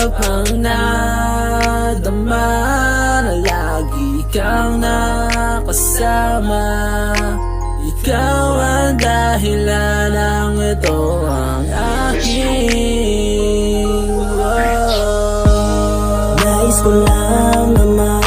bang nadama na lagi kang nakasama? Ikaw ang dahilan ng ito ang aking Nais ko lang naman